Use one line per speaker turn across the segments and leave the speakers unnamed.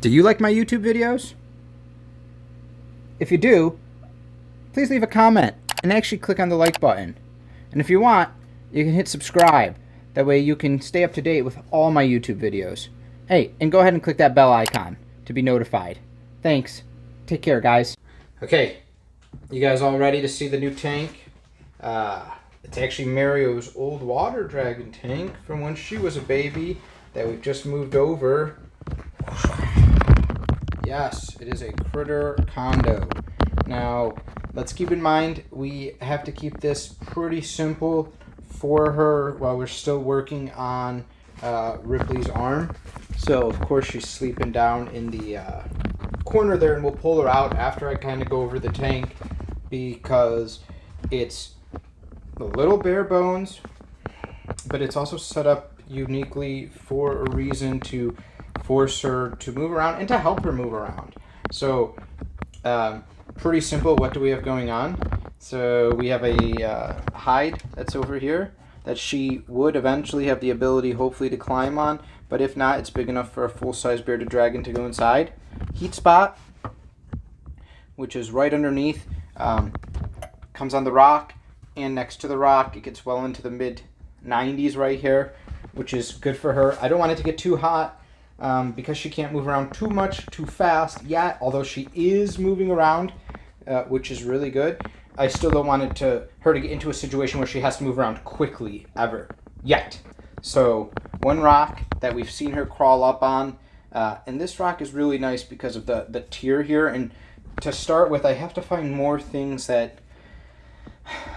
Do you like my YouTube videos? If you do, please leave a comment and actually click on the like button. And if you want, you can hit subscribe. That way you can stay up to date with all my YouTube videos. Hey, and go ahead and click that bell icon to be notified. Thanks. Take care, guys. Okay, you guys all ready to see the new tank? It's actually Mario's old water dragon tank from when she was a baby that we've just moved over. Yes, it is a critter condo. Now, let's keep in mind we have to keep this pretty simple for her while we're still working on Ripley's arm. So, of course, she's sleeping down in the corner there, and we'll pull her out after I kind of go over the tank because it's a little bare bones, but it's also set up uniquely for a reason to force her to move around and to help her move around. So pretty simple. What do we have going on? So we have a hide that's over here that she would eventually have the ability hopefully to climb on, but if not, it's big enough for a full-size bearded dragon to go inside. Heat spot, which is right underneath, comes on the rock, and next to the rock it gets well into the mid 90s right here, which is good for her. I don't want it to get too hot because she can't move around too much too fast yet, although she is moving around, which is really good. I still don't want her to get into a situation where she has to move around quickly ever yet. So one rock that we've seen her crawl up on, and this rock is really nice because of the tier here. And to start with, I have to find more things that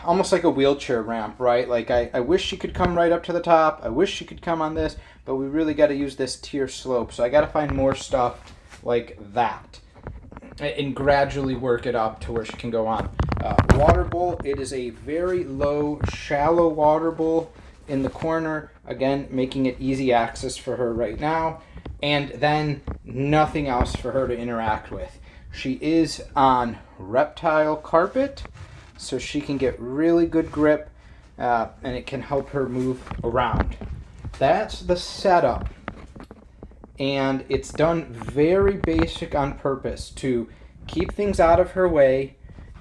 almost like a wheelchair ramp, right? Like I wish she could come right up to the top. I wish she could come on this, but we really got to use this tier slope. So I got to find more stuff like that and gradually work it up to where she can go on. Water bowl, it is a very low, shallow water bowl in the corner, again, making it easy access for her right now, and then nothing else for her to interact with. She is on reptile carpet, so she can get really good grip, and it can help her move around. That's the setup, and it's done very basic on purpose to keep things out of her way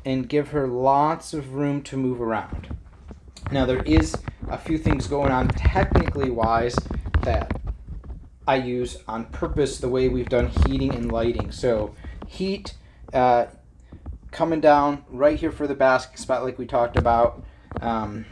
and give her lots of room to move around. Now, there is a few things going on technically wise that I use on purpose the way we've done heating and lighting. So heat coming down right here for the basket spot like we talked about, and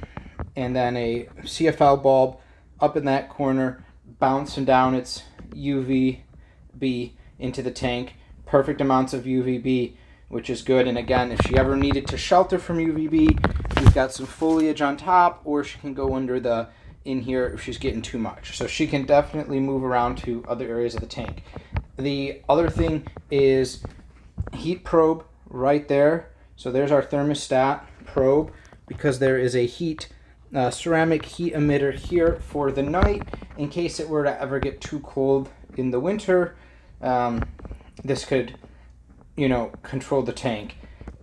then a CFL bulb up in that corner bouncing down its UVB into the tank. Perfect amounts of UVB, which is good. And again, if she ever needed to shelter from UVB, we've got some foliage on top, or she can go under in here if she's getting too much. So she can definitely move around to other areas of the tank. The other thing is heat probe right there. So there's our thermostat probe, because there is a ceramic heat emitter here for the night in case it were to ever get too cold in the winter. This could, control the tank.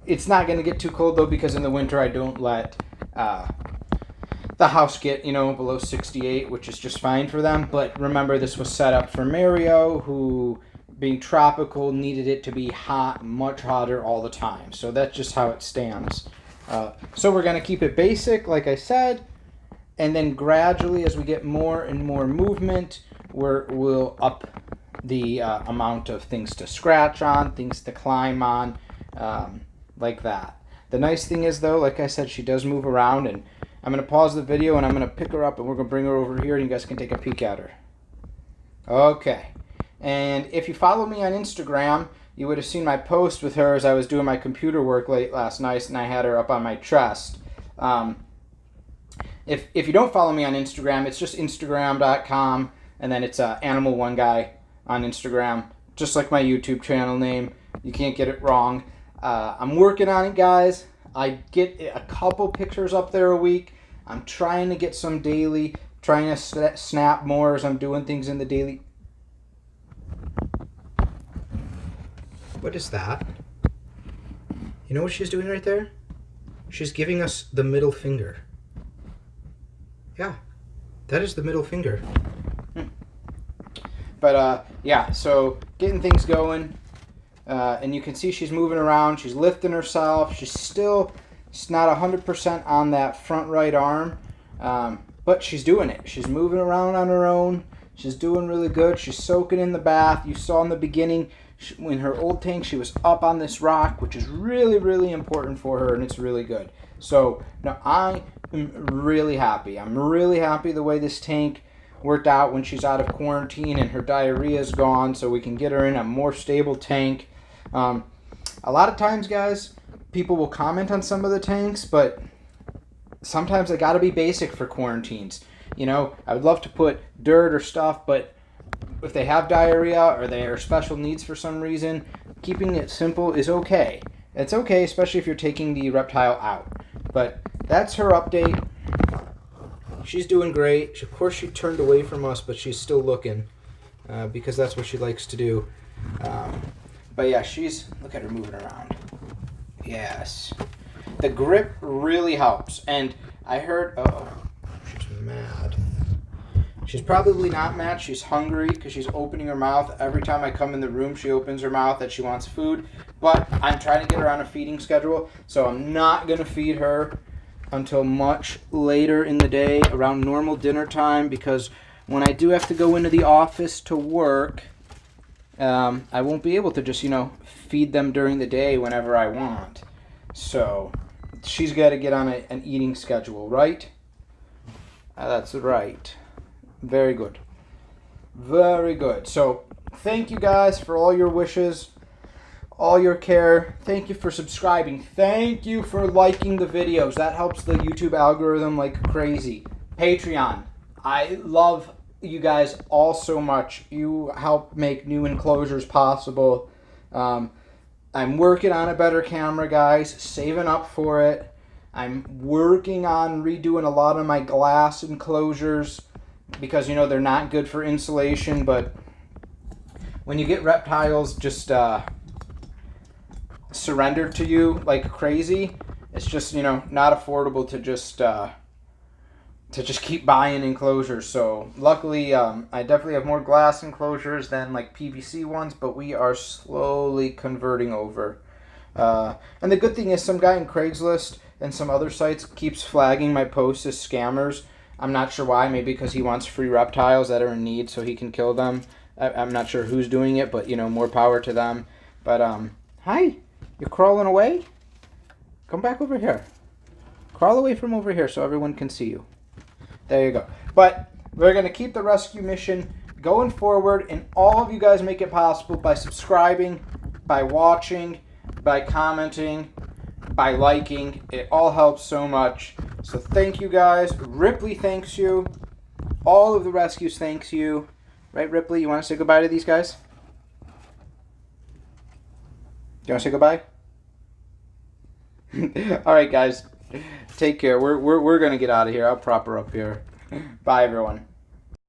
It's not going to get too cold though, because in the winter I don't let the house get below 68, which is just fine for them. But remember, this was set up for Mario, who, being tropical, needed it to be hot, much hotter all the time. So that's just how it stands. So we're going to keep it basic, like I said, and then gradually, as we get more and more movement, we'll up the amount of things to scratch on, things to climb on, like that. The nice thing is, though, like I said, she does move around, and I'm going to pause the video, and I'm going to pick her up, and we're going to bring her over here, and you guys can take a peek at her. Okay. And if you follow me on Instagram, you would have seen my post with her as I was doing my computer work late last night, and I had her up on my chest. If you don't follow me on Instagram, it's just instagram.com, and then it's Animal One Guy on Instagram, just like my YouTube channel name. You can't get it wrong. I'm working on it, guys. I get a couple pictures up there a week. I'm trying to get some daily, trying to snap more as I'm doing things in the daily. What is that? You know what she's doing right there? She's giving us the middle finger. Yeah, that is the middle finger. But yeah, so getting things going. And you can see she's moving around. She's lifting herself. She's not 100% on that front right arm, but she's doing it. She's moving around on her own. She's doing really good. She's soaking in the bath. You saw in the beginning, in her old tank, she was up on this rock, which is really, really important for her, and it's really good. So now I am really happy. I'm really happy the way this tank worked out when she's out of quarantine and her diarrhea is gone, so we can get her in a more stable tank. A lot of times, guys, people will comment on some of the tanks, but sometimes they got to be basic for quarantines. You know, I would love to put dirt or stuff, but if they have diarrhea or they are special needs for some reason, keeping it simple is okay. It's okay, especially if you're taking the reptile out. But that's her update. She's doing great. Of course, she turned away from us, but she's still looking because that's what she likes to do. But yeah, look at her moving around. Yes. The grip really helps. And I heard, she's mad. She's probably not mad. She's hungry because she's opening her mouth. Every time I come in the room, she opens her mouth that she wants food. But I'm trying to get her on a feeding schedule, so I'm not going to feed her until much later in the day, around normal dinner time, because when I do have to go into the office to work, I won't be able to just, feed them during the day whenever I want. So she's got to get on an eating schedule, right? That's right. Very good. Very good. So thank you guys for all your wishes, all your care. Thank you for subscribing. Thank you for liking the videos. That helps the YouTube algorithm like crazy. Patreon. I love you guys all so much. You help make new enclosures possible. I'm working on a better camera, guys. Saving up for it. I'm working on redoing a lot of my glass enclosures because, they're not good for insulation, but when you get reptiles just surrendered to you like crazy, it's just, not affordable to just keep buying enclosures. So luckily, I definitely have more glass enclosures than like PVC ones, but we are slowly converting over. And the good thing is some guy in Craigslist and some other sites keeps flagging my posts as scammers. I'm not sure why. Maybe because he wants free reptiles that are in need so he can kill them. I'm not sure who's doing it, but, more power to them. But, hi, you're crawling away? Come back over here. Crawl away from over here so everyone can see you. There you go. But we're going to keep the rescue mission going forward, and all of you guys make it possible by subscribing, by watching, by commenting, by liking. It all helps so much. So thank you guys. Ripley thanks you. All of the rescues thanks you. Right, Ripley? You want to say goodbye to these guys? You want to say goodbye? All right, guys. Take care. We're going to get out of here. I'll prop her up here. Bye, everyone.